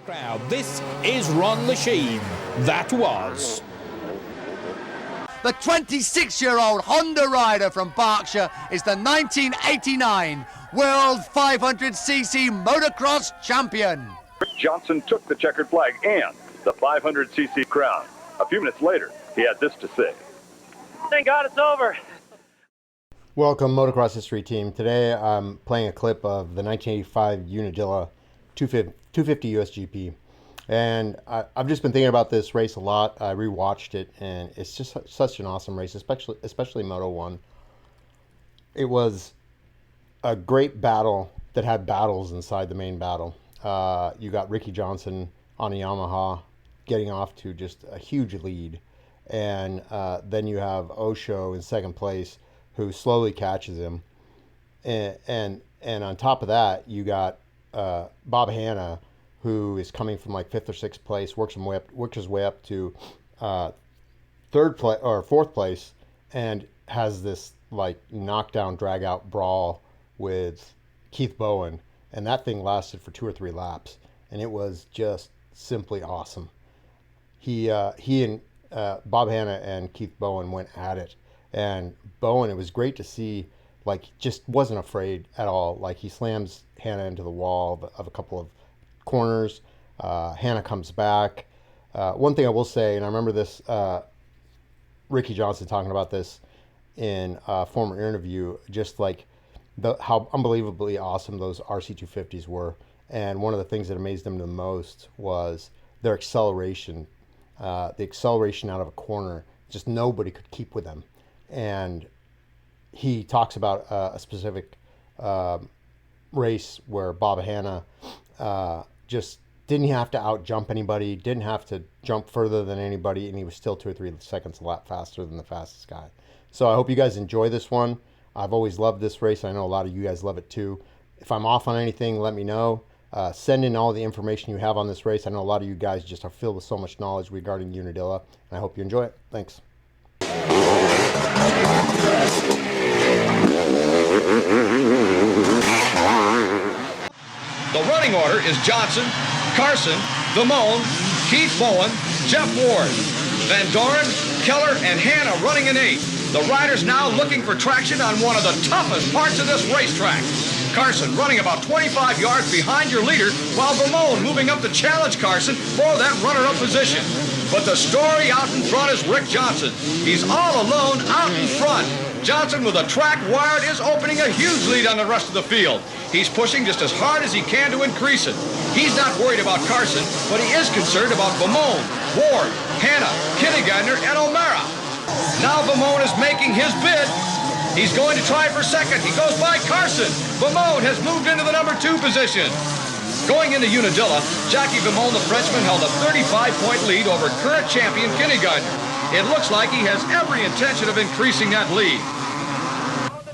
Crowd. This is Ron Lachine. That was. The 26-year-old Honda rider from Berkshire is the 1989 World 500cc Motocross champion. Rick Johnson took the checkered flag and the 500cc crown. A few minutes later, he had this to say. Thank God it's over. Welcome, Motocross History Team. Today I'm playing a clip of the 1985 Unadilla 250 USGP. And I've just been thinking about this race a lot. I rewatched it, and it's just such an awesome race, especially Moto 1. It was a great battle that had battles inside the main battle. You got Ricky Johnson on a Yamaha getting off to just a huge lead. And then you have Oshow in second place, who slowly catches him. And on top of that, you got Bob Hanna, who is coming from like 5th or 6th place, works his way up to 4th place, and has this like knockdown, drag out brawl with Keith Bowen, and that thing lasted for 2 or 3 laps, and it was just simply awesome. He and Bob Hanna and Keith Bowen went at it, and Bowen, it was great to see, like, just wasn't afraid at all. Like, he slams Hanna into the wall of a couple of corners. Hanna comes back. One thing I will say, and I remember this, Ricky Johnson talking about this in a former interview, just like how unbelievably awesome those RC250s were. And one of the things that amazed him the most was their acceleration. The acceleration out of a corner, just nobody could keep with them. And he talks about a specific race where Bob Hanna just didn't have to out jump anybody, didn't have to jump further than anybody, and he was still 2 or 3 seconds a lap faster than the fastest guy. So I hope you guys enjoy this one. I've always loved this race. I know a lot of you guys love it too. If I'm off on anything, let me know. Send in all the information you have on this race. I know a lot of you guys just are filled with so much knowledge regarding Unadilla, and I hope you enjoy it. Thanks. The running order is Johnson, Carson, Vimone, Keith Bowen, Jeff Ward, Van Doren, Keller, and Hanna running in 8th. The riders now looking for traction on one of the toughest parts of this racetrack. Carson running about 25 yards behind your leader, while Vimone moving up to challenge Carson for that runner-up position. But the story out in front is Rick Johnson. He's all alone out in front. Johnson, with a track wired, is opening a huge lead on the rest of the field. He's pushing just as hard as he can to increase it. He's not worried about Carson, but he is concerned about Vimone, Ward, Hanna, Kinnegartner, and O'Mara. Now Vimone is making his bid. He's going to try for second. He goes by Carson. Vimone has moved into the number 2 position. Going into Unadilla, Jackie Vimone, the Frenchman, held a 35-point lead over current champion Kinnegartner. It looks like he has every intention of increasing that lead.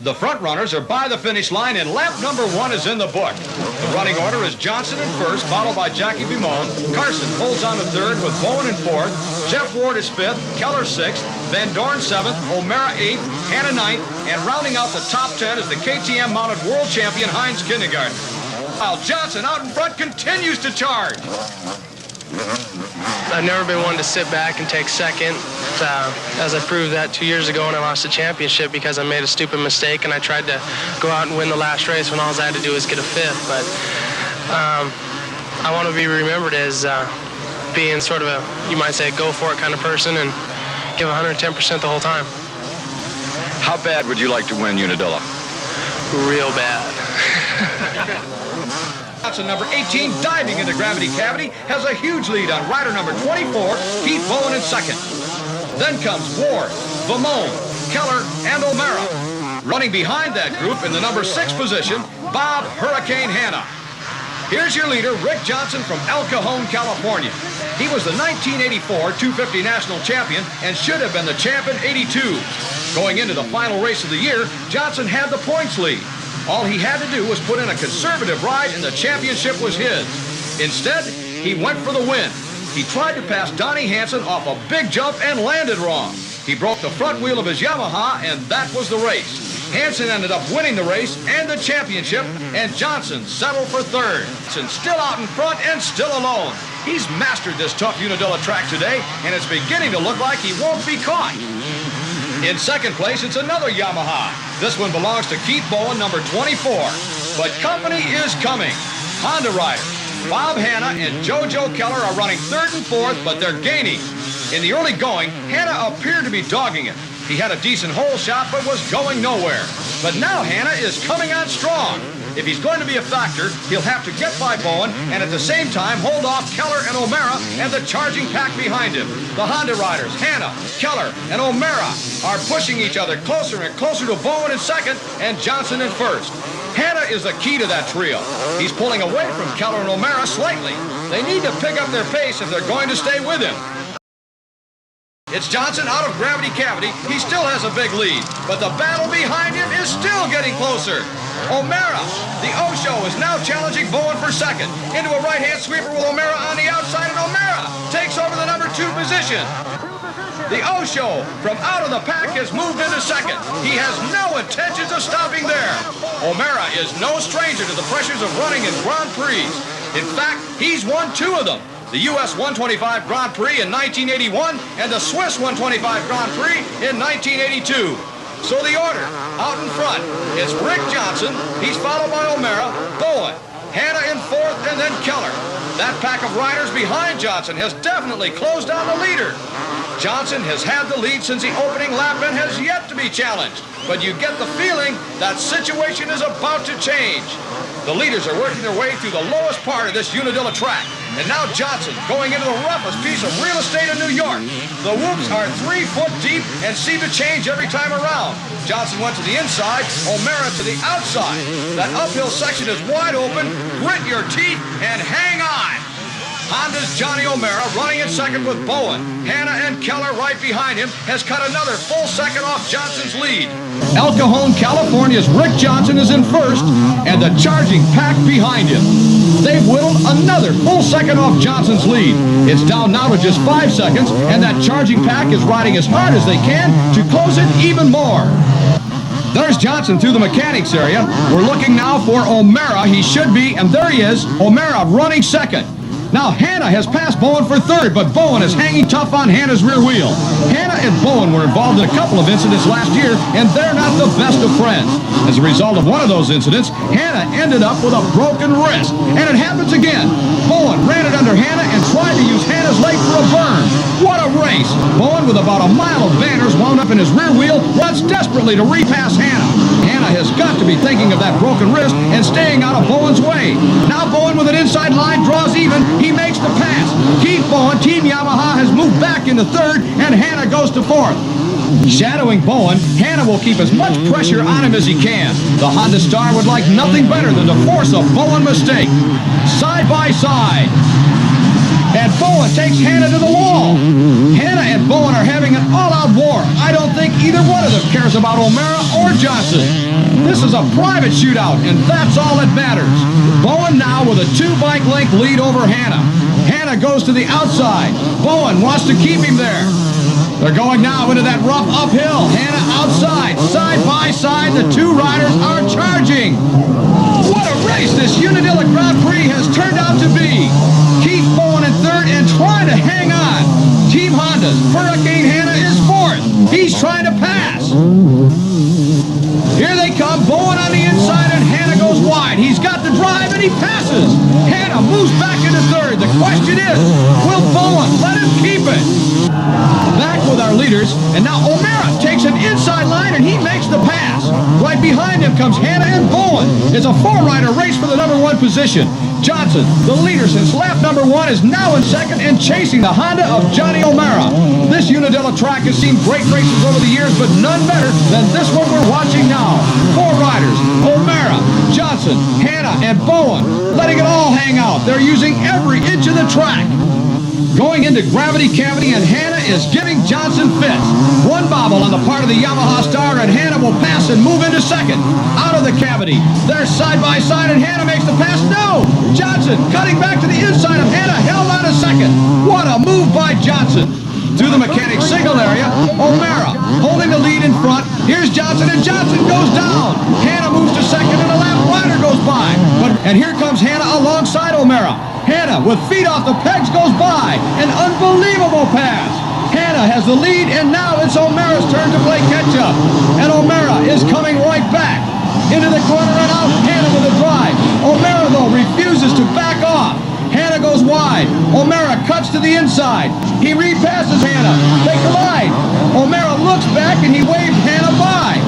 The front runners are by the finish line, and lap number 1 is in the book. The running order is Johnson in 1st, followed by Jackie Vimone. Carson holds on to 3rd with Bowen in 4th. Jeff Ward is 5th, Keller 6th, Van Doren 7th, O'Mara 8th, Hanna 9th, and rounding out the top 10 is the KTM-mounted world champion Heinz Kinnegartner. While Johnson out in front continues to charge. I've never been one to sit back and take second, as I proved that 2 years ago when I lost the championship because I made a stupid mistake and I tried to go out and win the last race when all I had to do was get a 5th. But I want to be remembered as being sort of a, you might say, go for it kind of person and give 110% the whole time. How bad would you like to win Unadilla? Real bad. Johnson, number 18, diving into gravity cavity, has a huge lead on rider number 24, Keith Bowen in 2nd. Then comes Ward, Vimone, Keller, and O'Mara. Running behind that group in the number 6 position, Bob Hurricane Hanna. Here's your leader, Rick Johnson from El Cajon, California. He was the 1984 250 national champion and should have been the champ in 82. Going into the final race of the year, Johnson had the points lead. All he had to do was put in a conservative ride and the championship was his. Instead, he went for the win. He tried to pass Donnie Hansen off a big jump and landed wrong. He broke the front wheel of his Yamaha, and that was the race. Hansen ended up winning the race and the championship, and Johnson settled for third. Johnson still out in front and still alone. He's mastered this tough Unadilla track today, and it's beginning to look like he won't be caught. In second place, it's another Yamaha. This one belongs to Keith Bowen, number 24. But company is coming. Honda riders Bob Hanna and JoJo Keller are running third and fourth, but they're gaining. In the early going, Hanna appeared to be dogging it. He had a decent hole shot, but was going nowhere. But now Hanna is coming on strong. If he's going to be a factor, he'll have to get by Bowen and at the same time hold off Keller and O'Mara and the charging pack behind him. The Honda riders, Hanna, Keller, and O'Mara, are pushing each other closer and closer to Bowen in second and Johnson in first. Hanna is the key to that trio. He's pulling away from Keller and O'Mara slightly. They need to pick up their pace if they're going to stay with him. It's Johnson out of gravity cavity. He still has a big lead, but the battle behind him is still getting closer. O'Mara, the Oshow, is now challenging Bowen for second. Into a right-hand sweeper with O'Mara on the outside, and O'Mara takes over the number 2 position. The Oshow from out of the pack has moved into second. He has no intentions of stopping there. O'Mara is no stranger to the pressures of running in Grand Prix. In fact, he's won 2 of them. The U.S. 125 Grand Prix in 1981 and the Swiss 125 Grand Prix in 1982. So the order, out in front, is Rick Johnson. He's followed by O'Mara, Bowen, Hanna in fourth, and then Keller. That pack of riders behind Johnson has definitely closed down the leader. Johnson has had the lead since the opening lap and has yet to be challenged. But you get the feeling that situation is about to change. The leaders are working their way through the lowest part of this Unadilla track. And now Johnson going into the roughest piece of real estate in New York. The whoops are 3 foot deep and seem to change every time around. Johnson went to the inside, O'Mara to the outside. That uphill section is wide open. Grit your teeth and hang on. Honda's Johnny O'Mara running in second with Bowen. Hanna and Keller right behind him has cut another full second off Johnson's lead. El Cajon, California's Rick Johnson is in first, and the charging pack behind him. They've whittled another full second off Johnson's lead. It's down now to just 5 seconds, and that charging pack is riding as hard as they can to close it even more. There's Johnson through the mechanics area. We're looking now for O'Mara. He should be, and there he is, O'Mara running second. Now Hanna has passed Bowen for third, but Bowen is hanging tough on Hanna's rear wheel. Hanna and Bowen were involved in a couple of incidents last year, and they're not the best of friends. As a result of one of those incidents, Hanna ended up with a broken wrist, and it happens again. Bowen ran it under Hanna and tried to use Hanna's leg for a burn. What a race! Bowen, with about a mile of banners wound up in his rear wheel, runs desperately to repass Hanna. Hanna has got to be thinking of that broken wrist and staying out of Bowen's way. Now Bowen with an inside line draws even. He makes the pass. Keith Bowen, Team Yamaha, has moved back into third, and Hanna goes to fourth. Shadowing Bowen, Hanna will keep as much pressure on him as he can. The Honda star would like nothing better than to force a Bowen mistake. Side by side. And Bowen takes Hanna to the wall. Hanna and Bowen are having an all-out war. I don't think either one of them cares about O'Mara or Johnson. This is a private shootout, and that's all that matters. Bowen now with a 2-bike length lead over Hanna. Hanna goes to the outside. Bowen wants to keep him there. They're going now into that rough uphill. Hanna outside, side by side. The 2 riders are charging. What a race this Unadilla Grand Prix has turned out to be. Keith Bowen in third and trying to hang on. Team Honda's Hurricane Hanna is fourth. He's trying to pass. Here they come. Bowen on the inside and Hanna goes wide. He's got the drive and he passes. Hanna moves back into third. The question is, will Bowen let him keep it? Back with our leaders, and now O'Mara takes an inside line and he makes the pass. Right behind him comes Hanna and Bowen. It's a 4-rider race for the number 1 position. Johnson, the leader since lap number 1, is now in second and chasing the Honda of Johnny O'Mara. This Unadilla track has seen great races over the years, but none better than this one we're watching now. 4 riders, O'Mara, Johnson, Hanna, and Bowen, letting it all hang out. They're using every inch of the track. Going into gravity cavity, and Hanna is giving Johnson fits. One bobble on the part of the Yamaha star, and Hanna will pass and move into second. Out of the cavity. They're side by side, and Hanna makes the pass. No! Johnson cutting back to the inside of Hanna, held on a second. What a move by Johnson. Through the mechanic signal area, O'Mara holding the lead in front. Here's Johnson, and Johnson goes down. Hannah moves to second, and a lap rider goes by. And here comes Hannah alongside O'Mara. Hannah, with feet off the pegs, goes by. An unbelievable pass. Hannah has the lead, and now it's O'Mara's turn to play catch-up. And O'Mara is coming right back. Into the corner and out. Hannah with a drive. O'Mara, though, refuses to back off. Hannah goes wide. O'Mara cuts to the inside. He repasses Hannah. They collide. O'Mara looks back, and he waves Hannah by.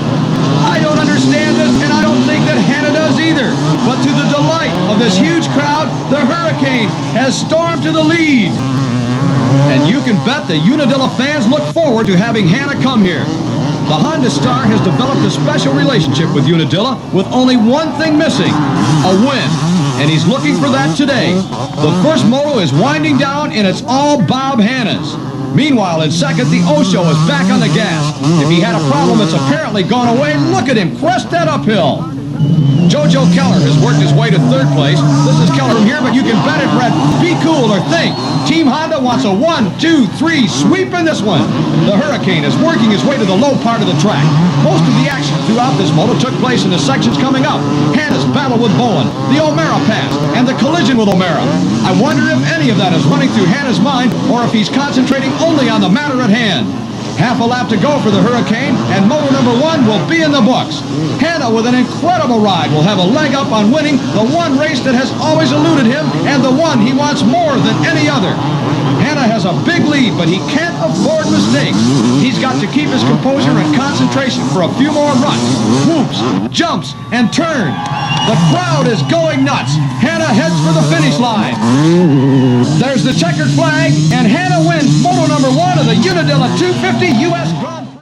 I don't understand this, and I don't think that Hannah does either. But to the delight of this huge crowd, the Hurricane has stormed to the lead. And you can bet the Unadilla fans look forward to having Hannah come here. The Honda star has developed a special relationship with Unadilla with only one thing missing, a win. And he's looking for that today. The first moto is winding down, and it's all Bob Hannah's. Meanwhile, in second, the Oshow is back on the gas. If he had a problem, it's apparently gone away. Look at him crest that uphill. Jojo Keller has worked his way to third place. This is Keller from here, but you can bet it, Brett. Be cool or think. Team Honda wants a 1, 2, 3 sweep in this one. The Hurricane is working his way to the low part of the track. Most of the action throughout this moto took place in the sections coming up. Hannah's battle with Bowen, the O'Mara pass, and the collision with O'Mara. I wonder if any of that is running through Hannah's mind, or if he's concentrating only on the matter at hand. Half a lap to go for the Hurricane, and moto number 1 will be in the books. Hannah, with an incredible ride, will have a leg up on winning the one race that has always eluded him, and the one he wants more than any other. Hannah has a big lead, but he can't afford mistakes. He's got to keep his composure and concentration for a few more runs. Whoops, jumps, and turn. The crowd is going nuts. Hannah heads for the finish line. There's the checkered flag, and Hannah wins moto number 1 of the Unadilla 250 US